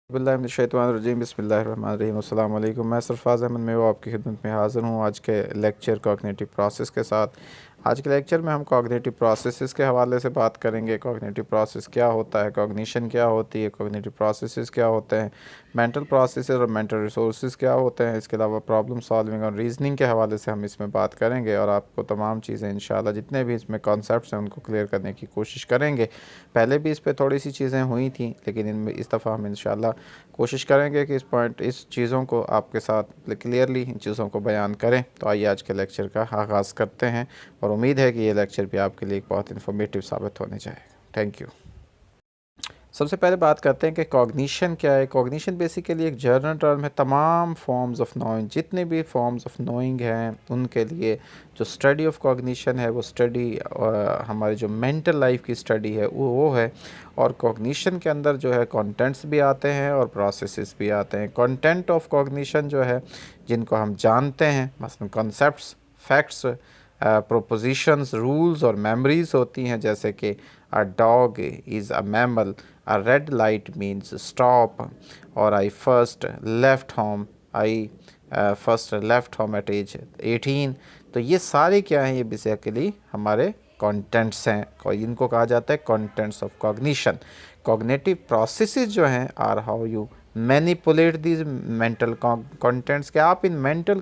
बिस्मिल्लाहिर्रहमानिर्रहीम बिस्मिल्लाहिर्रहमानिर्रहीम अस्सलाम वालेकुम। मैं सरफराज अहमद मैं वो आपकी खिदमत में हाज़िर हूँ आज के लेक्चर कॉग्निटिव प्रोसेस के साथ। आज के लेक्चर में हम कॉग्निटिव प्रोसेसेस के हवाले से बात करेंगे। कॉग्निटिव प्रोसेस क्या होता है, कॉग्निशन क्या होती है, कॉग्निटिव प्रोसेसेस क्या होते हैं, मेंटल प्रोसेसेस और मेंटल रिसोर्सेज क्या होते हैं। इसके अलावा प्रॉब्लम सॉल्विंग और रीजनिंग के हवाले से हम इसमें बात करेंगे और आपको तमाम चीज़ें इंशाल्लाह जितने भी इसमें कॉन्सेप्ट्स हैं उनको क्लियर करने की कोशिश करेंगे। पहले भी इस पर थोड़ी सी चीज़ें हुई थी लेकिन इनमें इस दफ़ा हम इंशाल्लाह कोशिश करेंगे कि इस चीज़ों को आपके साथ क्लियरली इन चीज़ों को बयान करें। तो आइए आज के लेक्चर का आगाज़ करते हैं और उम्मीद है कि ये लेक्चर भी आपके लिए एक बहुत इन्फॉर्मेटिव साबित होने जाएगा। Thank you. सबसे पहले बात करते हैं कि कॉग्निशन क्या है। कॉग्निशन बेसिकली एक जनरल टर्म है तमाम फॉर्म्स ऑफ नोइंग, जितने भी फॉर्म्स ऑफ नोइंग हैं उनके लिए जो स्टडी ऑफ कॉग्निशन है वो स्टडी हमारी जो मेंटल लाइफ की स्टडी है वो है। और कॉग्निशन के अंदर जो है कंटेंट्स भी आते हैं और प्रोसेसेस भी आते हैं। कंटेंट ऑफ कॉग्निशन जो है जिनको हम जानते हैं, मसलन कॉन्सेप्ट्स, फैक्ट्स, प्रोपोजिशंस, रूल्स और मेमोरीज होती हैं, जैसे कि a dog is a mammal, a red light means stop, or I first left home, I first left home at age 18। तो ये सारे क्या हैं, ये बेसिकली हमारे कंटेंट्स हैं और इनको कहा जाता है contents of cognition. Cognitive processes जो हैं are how you manipulate these mental contents, के आप इन मेंटल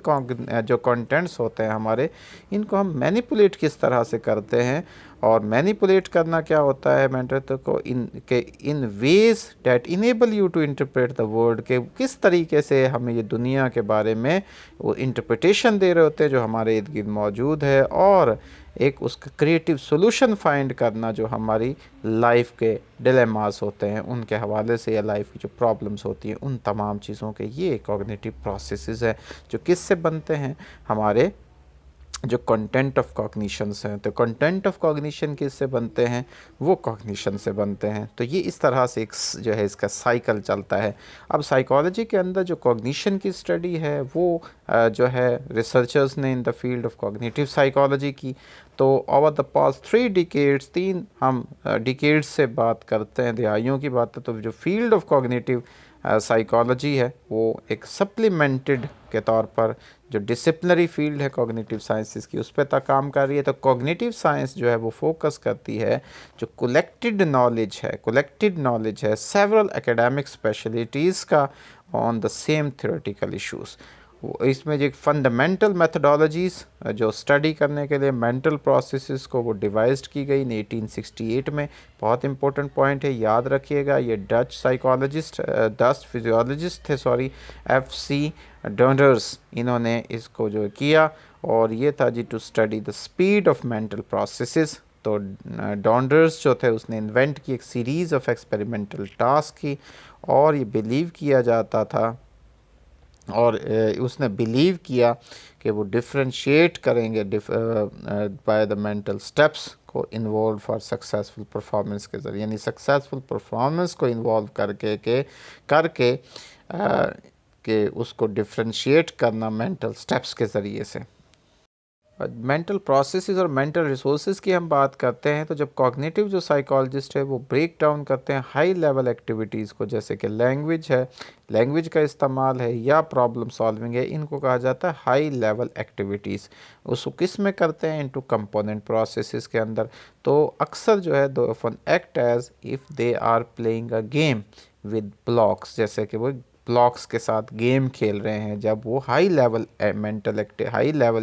जो कंटेंट्स होते हैं हमारे, इनको हम मैनिपुलेट किस तरह से करते हैं। और मैनिपुलेट करना क्या होता है मेंटल को in ways that enable you to interpret the world, के किस तरीके से हमें ये दुनिया के बारे में वो इंटरप्रिटेशन दे रहे होते हैं जो हमारे इर्द गिर्द मौजूद है, और एक उसका क्रिएटिव सोल्यूशन फाइंड करना जो हमारी लाइफ के डिलेमास होते हैं उनके हवाले से, या लाइफ की जो प्रॉब्लम्स होती हैं उन तमाम चीज़ों के, ये कॉग्निटिव प्रोसेसेस है जो किससे बनते हैं, हमारे जो कंटेंट ऑफ कॉग्निशंस हैं। तो कंटेंट ऑफ कॉग्निशन किससे बनते हैं, वो कॉग्निशन से बनते हैं। तो ये इस तरह से एक जो है इसका साइकिल चलता है। अब साइकोलॉजी के अंदर जो कॉग्निशन की स्टडी है वो जो है रिसर्चर्स ने in the field of cognitive psychology की। तो ओवर द पास्ट 3 डिकेड्स, 3 हम डिकेड्स से बात करते हैं, दिहाइयों की बात है, तो जो फील्ड ऑफ कॉग्निटिव साइकोलॉजी है वो एक सप्लीमेंटेड के तौर पर जो डिसिप्लिनरी फील्ड है कॉग्निटिव साइंसेस की, उस पर तक काम कर रही है। तो कॉग्निटिव साइंस जो है वो फोकस करती है जो कलेक्टेड नॉलेज है सेवरल एकेडमिक स्पेशलिटीज़ का on the same theoretical issues. इसमें जो फंडामेंटल मेथडोलॉजीज़ जो स्टडी करने के लिए मेंटल प्रोसेसेस को वो डिवाइस्ड की गई 1868 में। बहुत इंपॉर्टेंट पॉइंट है, याद रखिएगा। ये डच साइकोलॉजिस्ट, डच फिजियोलॉजिस्ट थे, सॉरी, FC डॉन्डर्स, इन्होंने इसको जो किया, और ये था जी to study the speed of mental processes. तो डॉन्डर्स जो थे उसने इन्वेंट की एक सीरीज़ ऑफ एक्सपेरिमेंटल टास्क की, और ये बिलीव किया जाता था, और उसने बिलीव किया कि वो डिफ्रेंशिएट करेंगे बाय द मेंटल स्टेप्स को इन्वॉल्व फॉर सक्सेसफुल परफॉर्मेंस के ज़रिए, यानी सक्सेसफुल परफॉर्मेंस को इन्वॉल्व करके कि उसको डिफ्रेंशिएट करना मेंटल स्टेप्स के ज़रिए से। मेंटल प्रोसेसेस और मेंटल रिसोर्सेज की हम बात करते हैं तो जब कॉग्निटिव जो साइकोलॉजिस्ट है वो ब्रेक डाउन करते हैं हाई लेवल एक्टिविटीज़ को, जैसे कि लैंग्वेज है, लैंग्वेज का इस्तेमाल है, या प्रॉब्लम सॉल्विंग है, इनको कहा जाता है हाई लेवल एक्टिविटीज़। उसको किस में करते हैं, इनटू कंपोनेंट प्रोसेसेस के अंदर। तो अक्सर जो है दो often act as if they are playing a game with blocks, जैसे कि वो ब्लॉक्स के साथ गेम खेल रहे हैं। जब वो हाई लेवल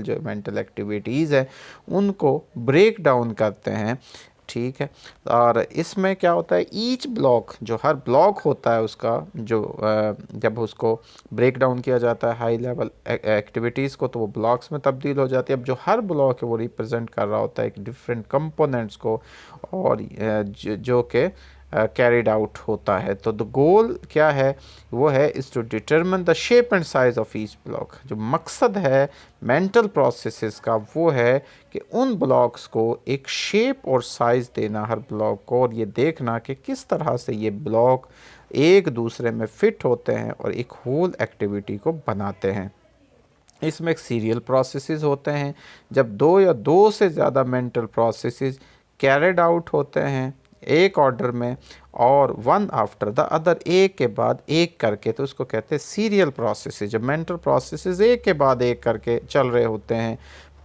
जो मेंटल एक्टिविटीज़ है उनको ब्रेक डाउन करते हैं, ठीक है। और इसमें क्या होता है, ईच ब्लॉक, जो हर ब्लॉक होता है उसका जो जब उसको ब्रेक डाउन किया जाता है हाई लेवल एक्टिविटीज़ को, तो वो ब्लॉक्स में तब्दील हो जाती है। अब जो हर ब्लॉक है वो रिप्रेजेंट कर रहा होता है एक डिफरेंट कंपोनेंट्स को, और जो कि कैरिड आउट होता है। तो द गोल क्या है, वो है is to determine the shape and size of each block. जो मकसद है मेंटल प्रोसेसेस का वो है कि उन ब्लॉक्स को एक शेप और साइज़ देना हर ब्लॉक को, और ये देखना कि किस तरह से ये ब्लॉक एक दूसरे में फिट होते हैं और एक होल एक्टिविटी को बनाते हैं। इसमें एक सीरियल प्रोसेसेस होते हैं, जब 2 या 2 से ज़्यादा मेंटल प्रोसेसेस कैरिड आउट होते हैं एक ऑर्डर में और वन आफ्टर द अदर, एक के बाद एक करके, तो उसको कहते हैं सीरियल प्रोसेसेस। जब मेंटल प्रोसेसेस एक के बाद एक करके चल रहे होते हैं।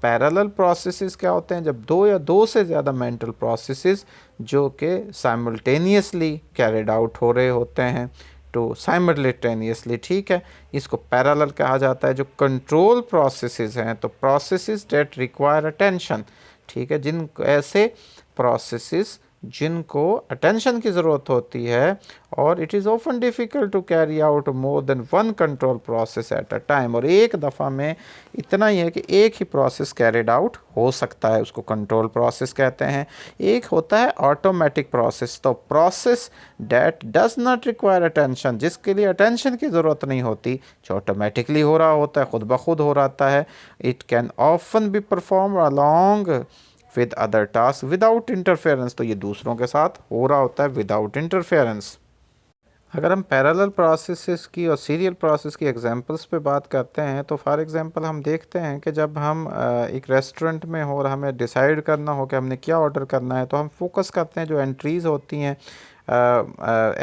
पैरेलल प्रोसेसेस क्या होते हैं? जब दो या दो से ज़्यादा मेंटल प्रोसेसेस जो कि साइमल्टेनियसली कैरिड आउट हो रहे होते हैं, तो साइमल्टेनियसली, ठीक है, इसको पैरेलल कहा जाता है। जो कंट्रोल प्रोसेसेस हैं, तो प्रोसेसेस दैट रिक्वायर अटेंशन, ठीक है, जिन ऐसे प्रोसेसेस जिनको अटेंशन की ज़रूरत होती है, और it is often difficult to carry out more than one control process at a time, और एक दफ़ा में इतना ही है कि एक ही प्रोसेस कैरिड आउट हो सकता है, उसको कंट्रोल प्रोसेस कहते हैं। एक होता है ऑटोमेटिक प्रोसेस, तो process that does not require attention, जिसके लिए अटेंशन की ज़रूरत नहीं होती, जो ऑटोमेटिकली हो रहा होता है, खुद ब खुद हो रहता है। It can often be perform along with other task without interference, तो ये दूसरों के साथ हो रहा होता है विदाउट इंटरफेरेंस। अगर हम पैरेलल प्रोसेसेस की और सीरियल प्रोसेस की एग्जांपल्स पे बात करते हैं, तो फॉर एग्जांपल हम देखते हैं कि जब हम एक रेस्टोरेंट में हो और हमें डिसाइड करना हो कि हमने क्या ऑर्डर करना है, तो हम फोकस करते हैं जो एंट्रीज़ होती हैं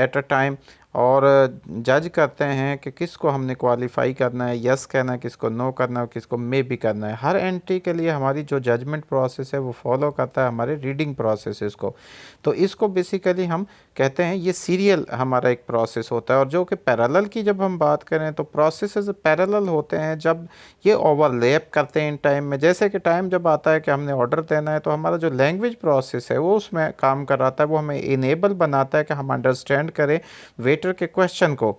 एट अ टाइम, और जज करते हैं कि किसको हमने क्वालिफाई करना है, यस कहना है, किसको नो करना है, किसको मे भी करना है। हर एंट्री के लिए हमारी जो जजमेंट प्रोसेस है वो फॉलो करता है हमारे रीडिंग प्रोसेस को। तो इसको बेसिकली हम कहते हैं ये सीरियल हमारा एक प्रोसेस होता है। और जो कि पैरेलल की जब हम बात करें, तो प्रोसेसेस पैरेलल होते हैं जब ये ओवरलैप करते हैं इन टाइम में। जैसे कि टाइम जब आता है कि हमने ऑर्डर देना है, तो हमारा जो लैंग्वेज प्रोसेस है वो उसमें काम कर रहा है, वो हमें इनेबल बनाता है कि हम अंडरस्टैंड करें वेटर के क्वेश्चन को,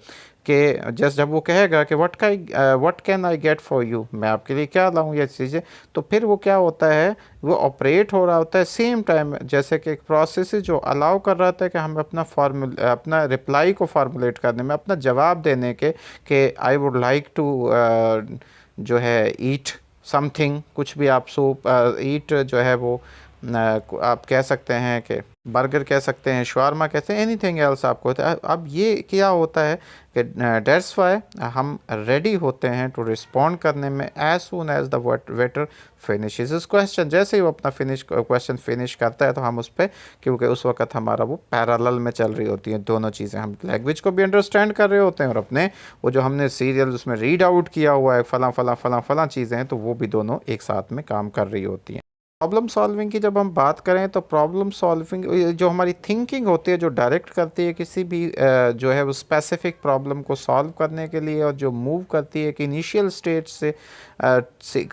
कि जस्ट जब वो कहेगा कि what can I get for you, मैं आपके लिए क्या लाऊं, ये चीज़ें, तो फिर वो क्या होता है, वो ऑपरेट हो रहा होता है सेम टाइम, जैसे कि एक प्रोसेस जो अलाउ कर रहा था कि हम अपना रिप्लाई को फार्मूलेट करने में, अपना जवाब देने के, कि आई वुड लाइक टू जो है ईट समथिंग, कुछ भी आप सूप ईट जो है वो आप कह सकते हैं कि बर्गर कह सकते हैं, शवारमा कहते हैं, एनीथिंग एल्स आपको होता है। अब ये क्या होता है कि डेट्स वाई हम रेडी होते हैं टू रिस्पॉन्ड करने में as soon as the waiter finishes his question. जैसे ही वो अपना क्वेश्चन फिनिश करता है, तो हम उस पर, क्योंकि उस वक्त हमारा वो पैरेलल में चल रही होती हैं दोनों चीज़ें, हम लैंग्वेज को भी अंडरस्टैंड कर रहे होते हैं, और अपने वो जो हमने सीरियल उसमें रीड आउट किया हुआ है फला फला फला फला चीज़ें हैं, तो वो भी दोनों एक साथ में काम कर रही होती हैं। प्रॉब्लम सॉल्विंग की जब हम बात करें, तो प्रॉब्लम सॉल्विंग जो हमारी थिंकिंग होती है, जो डायरेक्ट करती है किसी भी जो है वो स्पेसिफिक प्रॉब्लम को सॉल्व करने के लिए, और जो मूव करती है कि इनिशियल स्टेज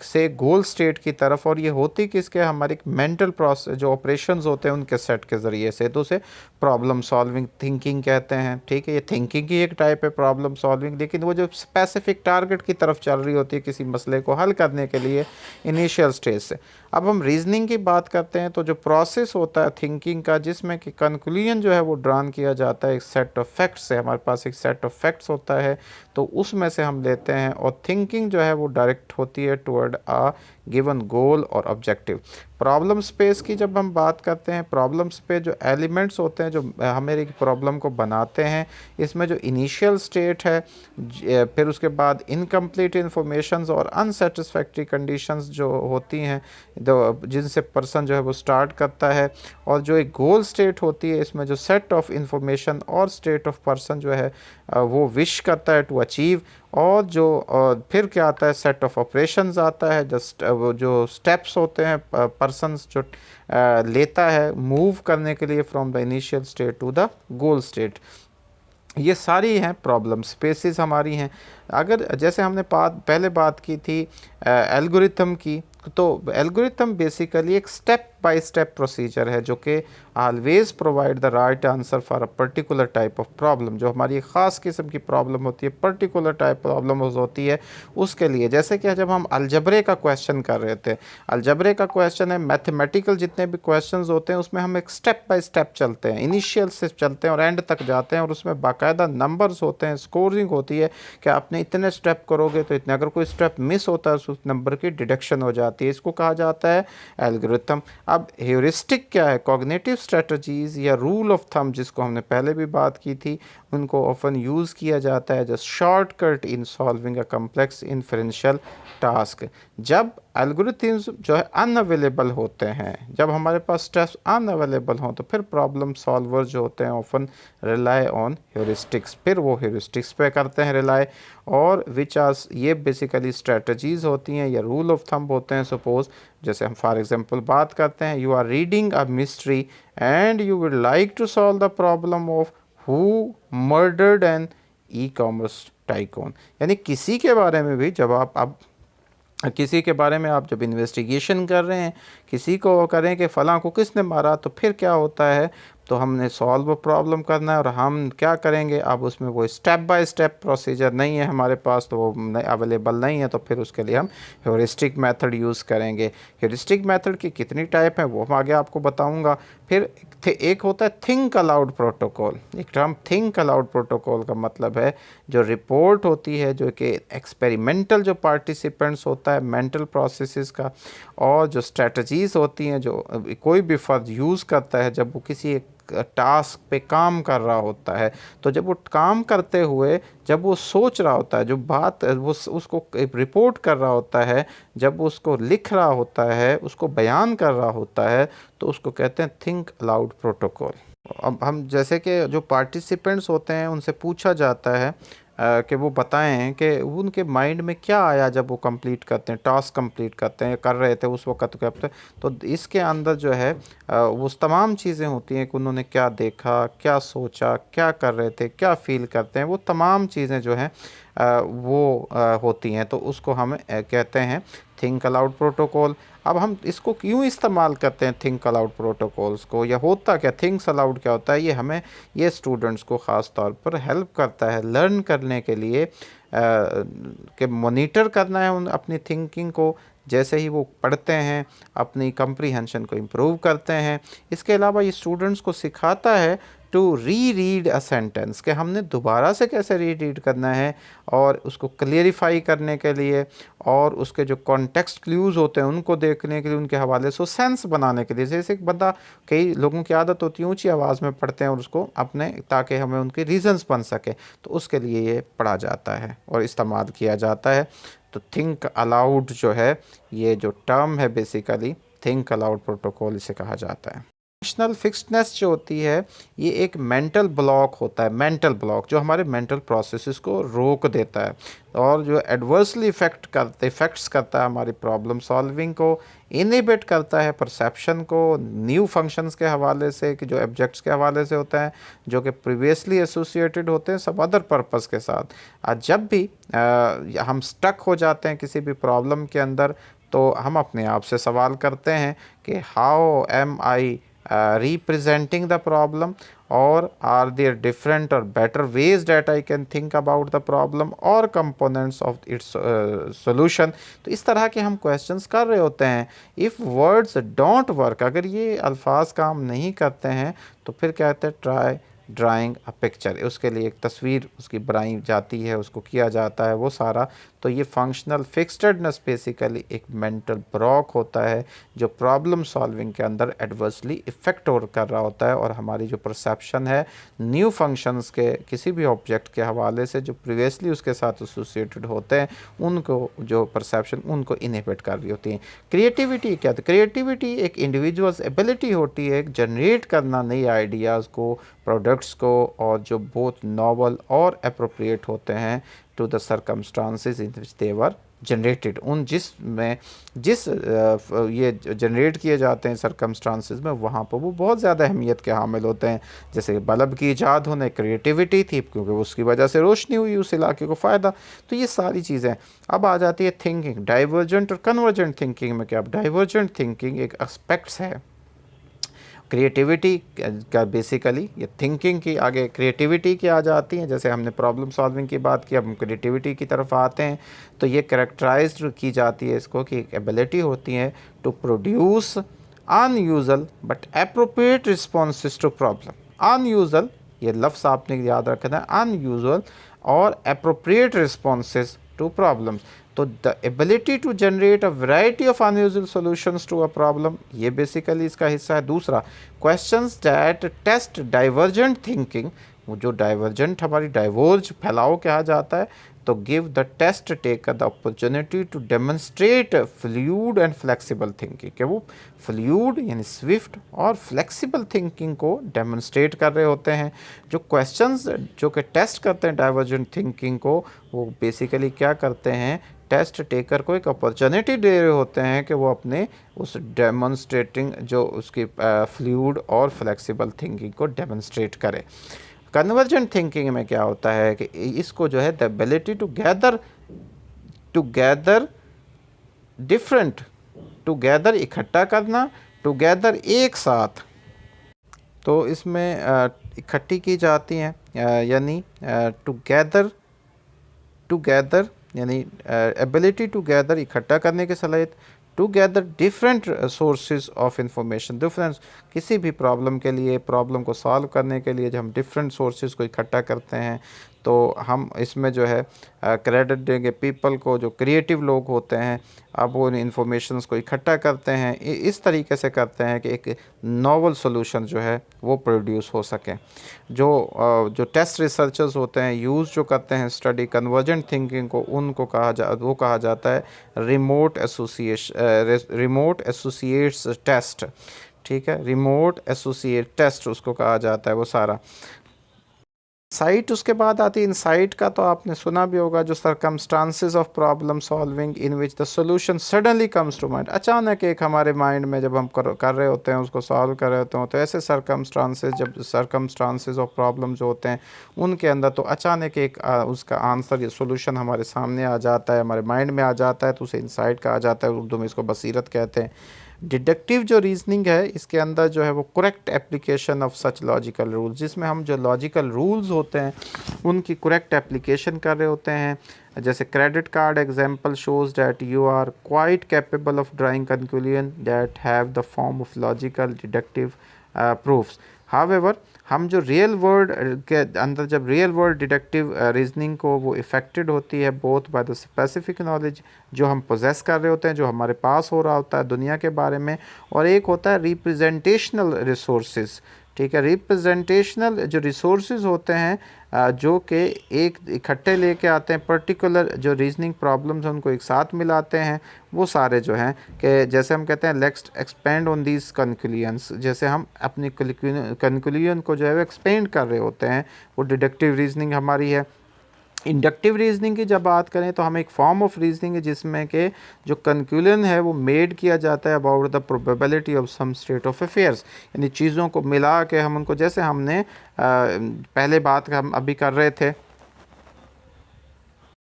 से गोल स्टेट की तरफ, और ये होती किसके, हमारे मेंटल प्रोसेस जो ऑपरेशंस होते हैं उनके सेट के ज़रिए से, तो उसे प्रॉब्लम सॉल्विंग थिंकिंग कहते हैं। ठीक है, ये थिंकिंग की एक टाइप है प्रॉब्लम सॉल्विंग, लेकिन वो जो स्पेसिफिक टारगेट की तरफ चल रही होती है किसी मसले को हल करने के लिए इनिशियल स्टेज से। अब हम रीजनिंग की बात करते हैं, तो जो प्रोसेस होता है थिंकिंग का, जिसमें कि कंक्लूजन जो है वो ड्रान किया जाता है एक सेट ऑफ फैक्ट्स से, हमारे पास एक सेट ऑफ फैक्ट्स होता है, तो उसमें से हम लेते हैं, और थिंकिंग जो है वो डायरेक्ट होती है टुवर्ड आ गिवन गोल और ऑब्जेक्टिव। प्रॉब्लम स्पेस की जब हम बात करते हैं, प्रॉब्लम स्पेस जो एलिमेंट्स होते हैं जो हमें एक प्रॉब्लम को बनाते हैं, इसमें जो इनिशियल स्टेट है, फिर उसके बाद इनकम्प्लीट इंफॉर्मेशंस और अनसेटिस्फैक्ट्री कंडीशंस जो होती हैं, जिनसे पर्सन जो है वो स्टार्ट करता है, और जो एक गोल स्टेट होती है, इसमें जो सेट ऑफ इंफॉर्मेशन और स्टेट ऑफ पर्सन जो है वो विश करता है टू अचीव, और जो फिर क्या आता है, सेट ऑफ ऑपरेशंस आता है, जस्ट वो जो स्टेप्स होते हैं पर्सन्स जो लेता है मूव करने के लिए from the initial state to the goal state. ये सारी हैं प्रॉब्लम स्पेसेस हमारी हैं। अगर जैसे हमने पहले बात की थी एल्गोरिथम की, तो एल्गोरिथम बेसिकली एक स्टेप बाय स्टेप प्रोसीजर है जो कि always provide the right answer for a particular type of problem. जो हमारी एक ख़ास किस्म की प्रॉब्लम होती है, पर्टिकुलर टाइप प्रॉब्लम होती है, उसके लिए, जैसे कि जब हम अलजबरे का क्वेश्चन कर रहे थे, अलजबरे का क्वेश्चन है, मैथमेटिकल जितने भी क्वेश्चंस होते हैं उसमें हम एक स्टेप बाय स्टेप चलते हैं, इनिशियल से चलते हैं और एंड तक जाते हैं, और उसमें बाकायदा नंबर्स होते हैं, स्कोरिंग होती है कि आपने इतने स्टेप करोगे तो इतने, अगर कोई स्टेप मिस होता है उस नंबर की डिडक्शन हो जाती है। इसको कहा जाता है एल्गोरिथम। अब ह्यूरिस्टिक क्या है, कॉग्निटिव स्ट्रेटजीज या रूल ऑफ थंब जिसको हमने पहले भी बात की थी, उनको ऑफन यूज़ किया जाता है just shortcut in solving a complex inferential task. जब एल्गोरिथम्स जो है अनअवेलेबल होते हैं, जब हमारे पास स्टेप्स अनअवेलेबल हों, तो फिर प्रॉब्लम सॉल्वर जो होते हैं ऑफन रिलाई ऑन ह्यूरिस्टिक्स, फिर वो ह्यूरिस्टिक्स पे करते हैं रिलाई, और विच आर ये बेसिकली स्ट्रेटजीज होती हैं या रूल ऑफ थंब होते हैं। सपोज जैसे हम फॉर एग्जांपल बात करते हैं, you are reading a mystery and you would like to solve the problem of who murdered an e commerce tycoon. यानी किसी के बारे में भी जब आप किसी के बारे में आप जब इन्वेस्टिगेशन कर रहे हैं, किसी को करें कि फ़लाँ को किसने मारा, तो फिर क्या होता है, तो हमने सॉल्व प्रॉब्लम करना है और हम क्या करेंगे, अब उसमें वो स्टेप बाय स्टेप प्रोसीजर नहीं है हमारे पास, तो वो अवेलेबल नहीं है, तो फिर उसके लिए हम ह्यूरिस्टिक मेथड यूज़ करेंगे। ह्यूरिस्टिक मेथड की कितनी टाइप है वो हम आगे आपको बताऊंगा। फिर एक होता है थिंक अलाउड प्रोटोकॉल। एक टर्म थिंक अलाउड प्रोटोकॉल का मतलब है जो रिपोर्ट होती है, जो कि एक्सपेरिमेंटल जो पार्टिसिपेंट्स होता है मेंटल प्रोसेसेस का, और जो स्ट्रेटजीज़ होती हैं जो कोई भी फ़र्द यूज़ करता है जब वो किसी एक टास्क पे काम कर रहा होता है। तो जब वो काम करते हुए जब वो सोच रहा होता है, जो बात वो उसको रिपोर्ट कर रहा होता है, जब वो उसको लिख रहा होता है, उसको बयान कर रहा होता है, तो उसको कहते हैं थिंक अलाउड प्रोटोकॉल। अब हम जैसे कि जो पार्टिसिपेंट्स होते हैं उनसे पूछा जाता है कि वो बताएं कि उनके माइंड में क्या आया जब वो कंप्लीट करते हैं, टास्क कंप्लीट करते हैं, कर रहे थे उस वक्त करते। तो इसके अंदर जो है वो तमाम चीज़ें होती हैं कि उन्होंने क्या देखा, क्या सोचा, क्या कर रहे थे, क्या फील करते हैं, वो तमाम चीज़ें जो हैं वो होती हैं। तो उसको हम कहते हैं थिंक अलाउड प्रोटोकॉल। अब हम इसको क्यों इस्तेमाल करते हैं थिंक अलाउड प्रोटोकॉल्स को, या होता क्या, थिंक्स अलाउड क्या होता है, ये हमें ये स्टूडेंट्स को ख़ास तौर पर हेल्प करता है लर्न करने के लिए कि मॉनिटर करना है उन अपनी थिंकिंग को, जैसे ही वो पढ़ते हैं अपनी कंप्रीहेंशन को इम्प्रूव करते हैं। इसके अलावा ये स्टूडेंट्स को सिखाता है टू री रीड अ सेंटेंस, कि हमने दोबारा से कैसे री रीड करना है, और उसको क्लियरिफाई करने के लिए, और उसके जो कॉन्टेक्स्ट क्लूज़ होते हैं उनको देखने के लिए, उनके हवाले से सेंस बनाने के लिए। जैसे एक बंदा, कई लोगों की आदत होती है ऊंची आवाज़ में पढ़ते हैं और उसको अपने, ताकि हमें उनके रीजंस बन सके, तो उसके लिए ये पढ़ा जाता है और इस्तेमाल किया जाता है। तो थिंक अलाउड जो है, ये जो टर्म है बेसिकली थिंक अलाउड प्रोटोकॉल इसे कहा जाता है। फंक्शनल फिक्सडनेस जो होती है, ये एक मेंटल ब्लॉक होता है, मेंटल ब्लॉक जो हमारे मेंटल प्रोसेसेस को रोक देता है, और जो एडवर्सली इफ़ेक्ट्स करता है हमारी प्रॉब्लम सॉल्विंग को, इनहिबिट करता है परसेप्शन को न्यू फंक्शंस के हवाले से, कि जो ऑब्जेक्ट्स के हवाले से होता है, जो कि प्रीवियसली एसोसिएटेड होते हैं सब अदर पर्पस के साथ। जब भी हम स्टक हो जाते हैं किसी भी प्रॉब्लम के अंदर, तो हम अपने आप से सवाल करते हैं कि how am I representing the problem, or are there different or better ways that I can think about the problem or components of its solution। तो इस तरह के हम questions कर रहे होते हैं। if words don't work, अगर ये अल्फाज काम नहीं करते हैं, तो फिर कहते हैं try ड्राइंग अ पिक्चर, उसके लिए एक तस्वीर उसकी बनाई जाती है, उसको किया जाता है वो सारा। तो ये फंक्शनल फिक्सडनेस बेसिकली एक मेंटल ब्लॉक होता है जो प्रॉब्लम सॉल्विंग के अंदर एडवर्सली इफ़ेक्ट कर रहा होता है, और हमारी जो परसेप्शन है न्यू फंक्शंस के किसी भी ऑब्जेक्ट के हवाले से जो प्रीवियसली उसके साथ एसोसिएटेड होते हैं, उनको जो परसेप्शन उनको इनहिबिट कर रही होती है। क्रिएटिविटी क्या है? क्रिएटिविटी एक इंडिविजुअल्स एबिलिटी होती है जनरेट करना नई आइडियाज़ को, प्रोडक्ट्स को, और जो बहुत नॉवल और अप्रोप्रिएट होते हैं to the circumstances in which they were generated. उन जिस ये जनरेट किए जाते हैं सर्कमस्टांसेस में, वहाँ पर वो बहुत ज़्यादा अहमियत के हामिल होते हैं। जैसे बल्ब की ईजाद होने क्रिएटिविटी थी, क्योंकि उसकी वजह से रोशनी हुई, उस इलाके को फ़ायदा। तो ये सारी चीज़ें। अब आ जाती है थिंकिंग, डाइवर्जेंट और कन्वर्जेंट थिंकिंग में क्या? डाइवर्जेंट थिंकिंग एक एस्पेक्ट्स है क्रिएटिविटी का, बेसिकली ये थिंकिंग की आगे क्रिएटिविटी की आ जाती हैं। जैसे हमने प्रॉब्लम सॉल्विंग की बात की, अब हम क्रिएटिविटी की तरफ आते हैं। तो ये कैरेक्टराइज्ड की जाती है इसको कि एक एबिलिटी होती है to produce unusual but appropriate responses to problem. Unusual, ये लफ्ज़ आपने याद रखना है, अनयूजुअल और एप्रोप्रिएट रिस्पॉन्सेस टू प्रॉब्लम्स। तो the ability to generate a variety of unusual solutions to a problem, ये बेसिकली इसका हिस्सा है। दूसरा, questions that test divergent thinking वो जो डाइवर्जेंट हमारी डाइवर्ज फैलाव कहा जाता है, तो give the test taker the opportunity to demonstrate fluid and flexible thinking, कि वो फ्लूइड यानी स्विफ्ट और फ्लेक्सिबल थिंकिंग को डेमोन्स्ट्रेट कर रहे होते हैं। जो क्वेश्चंस जो कि टेस्ट करते हैं डाइवर्जेंट थिंकिंग को, वो बेसिकली क्या करते हैं, टेस्ट टेकर को एक अपॉर्चुनिटी दे रहे होते हैं कि वो अपने उस डेमोन्स्ट्रेटिंग जो उसकी फ्लूइड और फ्लेक्सिबल थिंकिंग को डेमोन्स्ट्रेट करे। कन्वर्जेंट थिंकिंग में क्या होता है कि इसको जो है the ability to gather different, to gather इकट्ठा करना, टू गैदर एक साथ, तो इसमें इकट्ठी की जाती हैं, यानी टू गैदर यानी एबिलिटी टू गैदर इकट्ठा करने की सलाहियत, to gather different sources of information, different किसी भी प्रॉब्लम के लिए, प्रॉब्लम को सॉल्व करने के लिए जब हम डिफरेंट सोर्सेज को इकट्ठा करते हैं, तो हम इसमें जो है क्रेडिट देंगे पीपल को, जो क्रिएटिव लोग होते हैं। अब वो इन इंफॉर्मेशंस को इकट्ठा करते हैं, इस तरीके से करते हैं कि एक नोवेल सॉल्यूशन जो है वो प्रोड्यूस हो सके। जो टेस्ट रिसर्चर्स होते हैं यूज़ जो करते हैं स्टडी कन्वर्जेंट थिंकिंग को, उनको कहा जाता है रिमोट एसोसिएट्स टेस्ट। ठीक है, रिमोट एसोसिएट टेस्ट उसको कहा जाता है वो सारा। साइट उसके बाद आती है इनसाइट का, तो आपने सुना भी होगा, जो circumstances of problem solving in which the solution suddenly comes to mind. अचानक एक हमारे माइंड में जब हम कर रहे होते हैं, उसको सॉल्व कर रहे होते हैं, तो ऐसे सरकमस्टांसेस, जब सरकमस्टांसेस ऑफ प्रॉब्लम जो होते हैं उनके अंदर, तो अचानक एक उसका आंसर या सोल्यूशन हमारे सामने आ जाता है, हमारे माइंड में आ जाता है, तो उसे इनसाइट कहा जाता है। उर्दू में इसको बसीरत कहते हैं। डिडक्टिव जो रीजनिंग है, इसके अंदर जो है वो correct application of such logical rules, जिसमें हम जो लॉजिकल रूल्स होते हैं उनकी करेक्ट एप्लीकेशन कर रहे होते हैं। जैसे credit card example shows that you are quite capable of drawing conclusion that have the form of logical deductive proofs. However, हम जो रियल वर्ल्ड के अंदर, जब रियल वर्ल्ड डिडक्टिव रीजनिंग को वो इफेक्टेड होती है both by the specific knowledge जो हम पोजेस कर रहे होते हैं, जो हमारे पास हो रहा होता है दुनिया के बारे में, और एक होता है रिप्रेजेंटेशनल रिसोर्सेज। ठीक है, रिप्रेजेंटेशनल जो रिसोर्सेज होते हैं जो कि एक इकट्ठे लेके आते हैं, पर्टिकुलर जो रीजनिंग प्रॉब्लम्स हैं उनको एक साथ मिलाते हैं, वो सारे जो हैं कि जैसे हम कहते हैं let's expand on these conclusions, जैसे हम अपनी कंक्लूजन को जो है वो एक्सपेंड कर रहे होते हैं, वो डिडक्टिव रीजनिंग हमारी है। इंडक्टिव रीजनिंग की जब बात करें तो हम एक फॉर्म ऑफ रीजनिंग है जिसमें कि जो कंक्लूजन है वो मेड किया जाता है about the probability of some state of affairs, यानी चीज़ों को मिला के हम उनको, जैसे हमने पहले बात हम अभी कर रहे थे,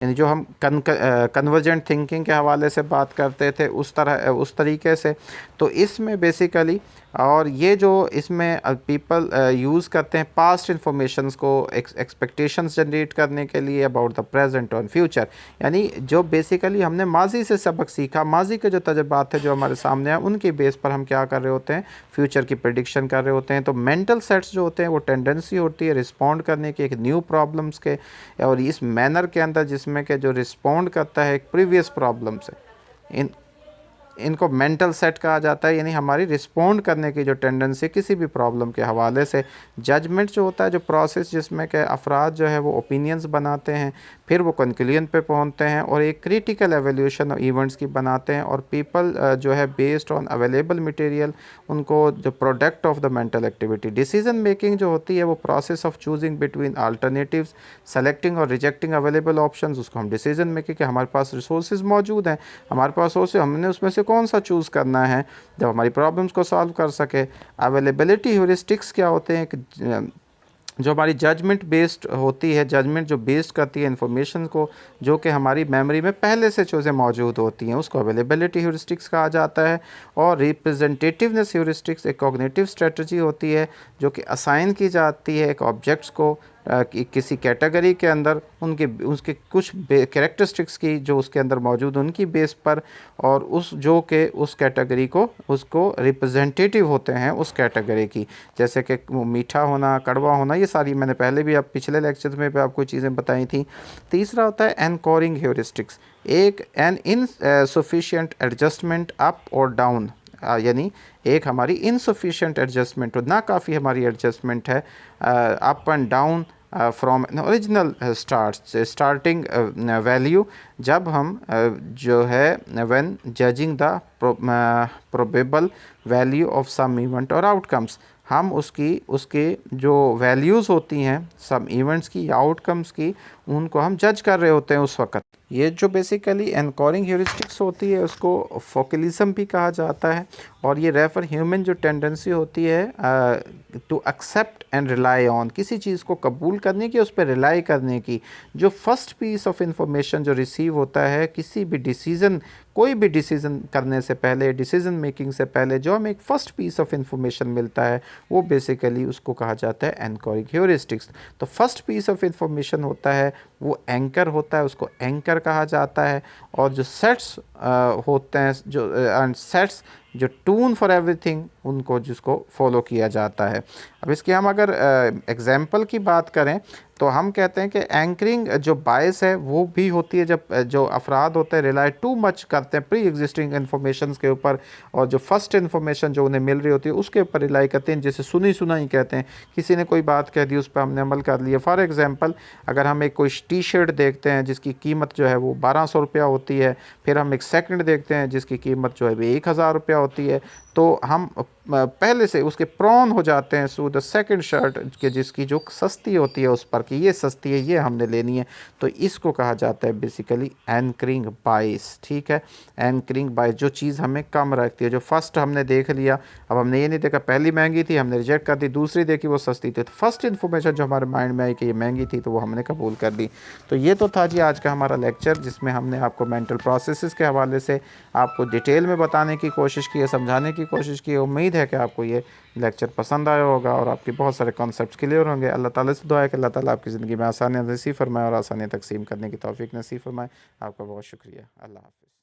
यानी जो हम कन्वर्जेंट थिंकिंग के हवाले से बात करते थे उस तरीके से। तो इसमें बेसिकली, और ये जो इसमें पीपल यूज़ करते हैं पास्ट इंफॉर्मेशंस को एक्सपेक्टेशंस जनरेट करने के लिए अबाउट द प्रेजेंट और फ्यूचर, यानी जो बेसिकली हमने माजी से सबक सीखा, माजी के जो तजुर्बात थे जो हमारे सामने हैं, उनकी बेस पर हम क्या कर रहे होते हैं, फ्यूचर की प्रेडिक्शन कर रहे होते हैं। तो मेंटल सेट्स जो होते हैं वो टेंडेंसी होती है रिस्पॉन्ड करने की एक न्यू प्रॉब्लम्स के, और इस मैनर के अंदर जिसमें कि जो रिस्पॉन्ड करता है एक प्रीवियस प्रॉब्लम से, इनको मेंटल सेट कहा जाता है, यानी हमारी रिस्पॉन्ड करने की जो टेंडेंसी किसी भी प्रॉब्लम के हवाले से। जजमेंट जो होता है, जो प्रोसेस जिसमें के अफराद जो है वो ओपिनियंस बनाते हैं, फिर वो कंक्लूजन पे पहुंचते हैं और एक क्रिटिकल एवेल्यूशन इवेंट्स की बनाते हैं, और पीपल जो है बेस्ड ऑन अवेलेबल मटेरियल उनको जो product of the mental activity. Decision making जो होती है वो process of choosing between alternatives, selecting और रिजेक्टिंग अवेलेबल ऑप्शंस, उसको हम डिसीजन मेकिंग के हमारे पास रिसोर्सेज मौजूद हैं, हमारे पास सोर्सेज, हमने उसमें से कौन सा चूज़ करना है जब हमारी प्रॉब्लम्स को सॉल्व कर सके। अवेलेबिलिटी ह्यूरिस्टिक्स क्या होते हैं कि जो हमारी जजमेंट बेस्ड होती है, जजमेंट जो बेस्ड करती है इन्फॉर्मेशन को, जो कि हमारी मेमोरी में पहले से चीज़ें मौजूद होती हैं, उसको अवेलेबिलिटी ह्यूरिस्टिक्स कहा जाता है। और रिप्रेजेंटेटिवनेस ह्यूरिस्टिक्स एक कॉग्निटिव स्ट्रेटजी होती है जो कि असाइन की जाती है एक ऑब्जेक्ट्स को किसी कैटेगरी के अंदर, उसके कुछ कैरेक्टरिस्टिक्स की जो उसके अंदर मौजूद उनकी बेस पर, और उस जो कि उस कैटेगरी को उसको रिप्रेजेंटेटिव होते हैं उस कैटेगरी की, जैसे कि मीठा होना, कड़वा होना, ये सारी मैंने पहले भी अब पिछले लेक्चर में भी आपको चीज़ें बताई थी। तीसरा होता है एनकोरिंग ह्यूरिस्टिक्स, एक एन इनसफिशिएंट एडजस्टमेंट अप और डाउन यानी एक हमारी इनसफिशिएंट एडजस्टमेंट हो, ना काफ़ी हमारी एडजस्टमेंट है up and down from original starting value, जब हम जो है when judging the probable value of some event और आउटकम्स, हम उसके जो वैल्यूज़ होती हैं सम इवेंट्स की या आउटकम्स की, उनको हम जज कर रहे होते हैं उस वक़्त। ये जो बेसिकली एनकोरिंग ह्यूरिस्टिक्स होती है उसको फोकलिज्म भी कहा जाता है, और ये रेफर ह्यूमन जो टेंडेंसी होती है to accept and rely on, किसी चीज़ को कबूल करने की, उस पर रिलाई करने की। जो फर्स्ट पीस ऑफ इंफॉर्मेशन जो रिसीव होता है किसी भी डिसीज़न, कोई भी डिसीज़न करने से पहले, डिसीज़न मेकिंग से पहले जो हमें एक फ़र्स्ट पीस ऑफ इंफॉर्मेशन मिलता है वो बेसिकली उसको कहा जाता है एनकोरिंग ह्यूरिस्टिक्स। तो फर्स्ट पीस ऑफ इंफॉर्मेशन होता है वो एंकर होता है, उसको एंकर कहा जाता है। और जो सेट्स होते हैं, जो सेट्स जो टून फॉर एवरीथिंग, उनको जिसको फॉलो किया जाता है। अब इसकी हम अगर एग्जांपल की बात करें तो हम कहते हैं कि एंकरिंग जो बायस है वो भी होती है जब जो अफराद होते हैं रिलाई टू मच करते हैं प्री एग्जिस्टिंग इन्फॉर्मेशन के ऊपर, और जो फर्स्ट इन्फॉर्मेशन जो उन्हें मिल रही होती है उसके ऊपर रिलाई करते हैं, जैसे सुनी सुना ही कहते हैं, किसी ने कोई बात कह दी उस पर हमने अमल कर लिया। फॉर एग्जांपल अगर हम एक कोई टी शर्ट देखते हैं जिसकी कीमत जो है वो 1200 रुपया होती है, फिर हम एक सेकंड देखते हैं जिसकी कीमत जो है वो 1000 रुपया होती है, तो हम पहले से उसके प्रॉन हो जाते हैं सो द सेकंड शर्ट के जिसकी जो सस्ती होती है उस पर कि ये सस्ती है, ये हमने लेनी है। तो इसको कहा जाता है बेसिकली एंकरिंग बाइस। ठीक है, एंकरिंग बाइस, जो चीज़ हमें कम रखती है। जो फर्स्ट हमने देख लिया, अब हमने ये नहीं देखा पहली महंगी थी हमने रिजेक्ट कर दी, दूसरी देखी वो सस्ती थी, तो फर्स्ट इन्फॉर्मेशन जो हमारे माइंड में आई कि ये महंगी थी तो वो हमने कबूल कर दी। तो ये तो था जी आज का हमारा लेक्चर, जिसमें हमने आपको मेंटल प्रोसेसेस के हवाले से आपको डिटेल में बताने की कोशिश की है, समझाने की कोशिश की है। उम्मीद है कि आपको ये लेक्चर पसंद आया होगा और आपके बहुत सारे कॉन्सेप्ट्स क्लियर होंगे। अल्लाह ताला से दुआ है कि अल्लाह ताला आपकी ज़िंदगी में आसानियाँ नसीब फरमाए और आसानियाँ तकसीम करने की तौफीक नसीब फरमाए। आपका बहुत शुक्रिया। अल्लाह हाफ़िज़।